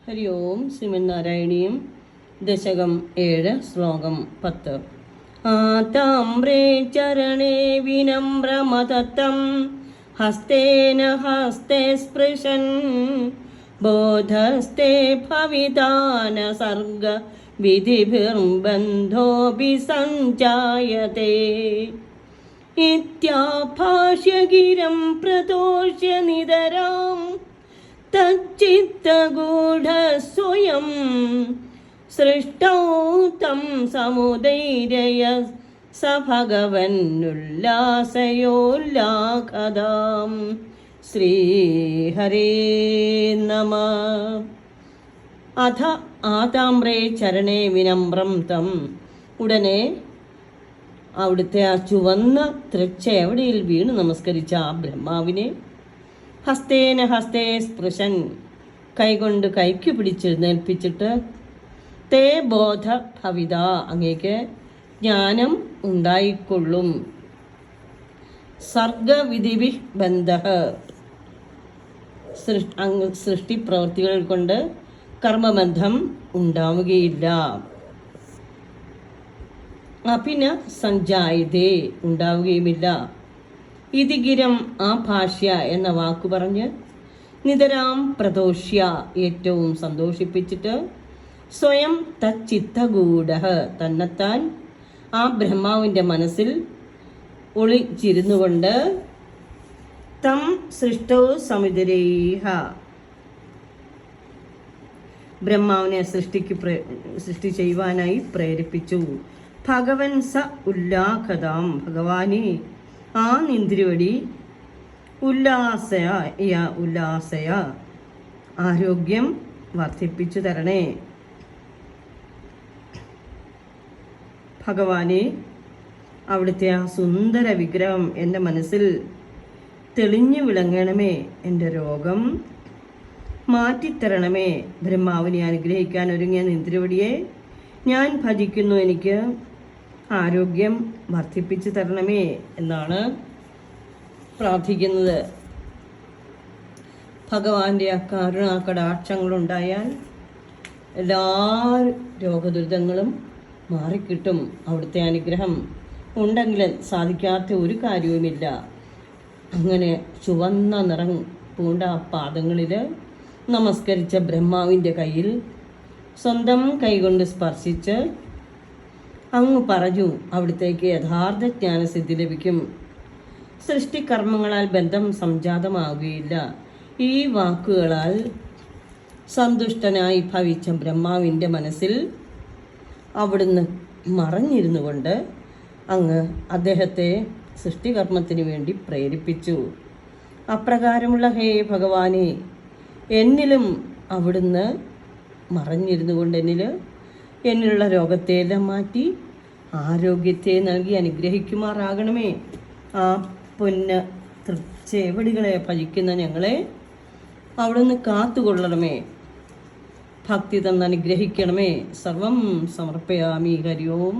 ഹരി ഓം ശ്രീമന്നാരായണീയം ദശകം 7 ശ്ലോകം 10 ആതാമ്രേ ചരണേ വിനമ്രമതത്തം ഹസ്തേന ഹസ്തേ സ്പൃശൻ ബോധസ്തേ ഭവിതാന സർഗ വിധിഭിർബന്ധോപി സഞ്ജായതേ ഇത്യാഭാഷ്യഗിരം പ്രതോഷ്യ നിതരാം തച്ചിത്തഗൂഢസ്വയം സൃഷ്ടൗ തം സമുദൈരയ സ ഭഗവന്നുല്ലാസയോല്ലാഖദാം ശ്രീഹരേ നമഃ. അഥ ആതാമ്രേ ചരണേ വിനമ്രം തം. ഉടനെ അവിടുത്തെ ആ ചുവന്ന തൃച്ച എവിടെയിൽ വീണ് നമസ്കരിച്ച ആ ബ്രഹ്മാവിനെ ഹസ്തേന ഹസ്തേ സ്പൃശൻ, കൈകൊണ്ട് കൈക്ക് പിടിച്ചെഴുന്നേൽപ്പിച്ചിട്ട് തേ ബോധ ഭവിത, അങ്ങേക്ക് ജ്ഞാനം ഉണ്ടായിക്കൊള്ളും. സർഗവിധിവി ബന്ധ, സൃഷ്ടിപ്രവൃത്തികൾ കൊണ്ട് കർമ്മബന്ധം ഉണ്ടാവുകയില്ല. അഭിന സഞ്ജായതേ, ഉണ്ടാവുകയുമില്ല. ഇതിഗിരം ആ ഭാഷ്യ എന്ന വാക്കു പറഞ്ഞ് നിതരാം പ്രദോഷ്യ, ഏറ്റവും സന്തോഷിപ്പിച്ചിട്ട് സ്വയം തച്ചിത്തഗൂഢ, തന്നെത്താൻ ആ ബ്രഹ്മാവിൻ്റെ മനസ്സിൽ ഒളിച്ചിരുന്നുകൊണ്ട് തം സൃഷ്ടോ സമുദരേഹ, ബ്രഹ്മാവിനെ സൃഷ്ടി ചെയ്യുവാനായി പ്രേരിപ്പിച്ചു. ഭഗവൻ സ ഉല്ലാഖതാം, ഭഗവാനെ ആ നിന്ദ്രിവടി ഉല്ലാസയ ആരോഗ്യം വർദ്ധിപ്പിച്ചു തരണേ. ഭഗവാനെ, അവിടുത്തെ ആ സുന്ദര വിഗ്രഹം എൻ്റെ മനസ്സിൽ തെളിഞ്ഞു വിളങ്ങണമേ. എൻ്റെ രോഗം മാറ്റിത്തരണമേ. ബ്രഹ്മാവിനെ അനുഗ്രഹിക്കാൻ ഒരുങ്ങിയ നിന്ദ്രിവടിയെ ഞാൻ ഭജിക്കുന്നു, എനിക്ക് ആരോഗ്യം വർദ്ധിപ്പിച്ചു തരണമേ എന്നാണ് പ്രാർത്ഥിക്കുന്നത്. ഭഗവാന്റെ ആ കരുണാകടാക്ഷങ്ങളുണ്ടായാൽ എല്ലാ രോഗദുരിതങ്ങളും മാറിക്കിട്ടും. അവിടുത്തെ അനുഗ്രഹം ഉണ്ടെങ്കിൽ സാധിക്കാത്ത ഒരു കാര്യവുമില്ല. അങ്ങനെ ചുവന്ന നിറം പൂണ്ട ആ പാദങ്ങളിൽ നമസ്കരിച്ച ബ്രഹ്മാവിൻ്റെ കയ്യിൽ സ്വന്തം കൈകൊണ്ട് സ്പർശിച്ച് അങ്ങ് പറഞ്ഞു, അവിടുത്തേക്ക് യഥാർത്ഥ ജ്ഞാനസിദ്ധി ലഭിക്കും. സൃഷ്ടികർമ്മങ്ങളാൽ ബന്ധം സംജാതമാവുകയില്ല. ഈ വാക്കുകളാൽ സന്തുഷ്ടനായി ഭവിച്ച ബ്രഹ്മാവിൻ്റെ മനസ്സിൽ അവിടുന്ന് മറഞ്ഞിരുന്നു കൊണ്ട് അങ്ങ് അദ്ദേഹത്തെ സൃഷ്ടികർമ്മത്തിന് വേണ്ടി പ്രേരിപ്പിച്ചു. അപ്രകാരമുള്ള ഹേ ഭഗവാനെ, എന്നിലും അവിടുന്ന് മറഞ്ഞിരുന്നു കൊണ്ട് എന്നിലുള്ള രോഗത്തെയെല്ലാം മാറ്റി ആരോഗ്യത്തെ നൽകി അനുഗ്രഹിക്കുമാറാകണമേ. ആ പൊന്ന് തൃച്ചേവടികളെ ഭജിക്കുന്ന ഞങ്ങളെ അവിടുന്ന് കാത്തുകൊള്ളണമേ. ഭക്തി തന്ന് അനുഗ്രഹിക്കണമേ. സർവം സമർപ്പയാമി. ഹരി ഓം.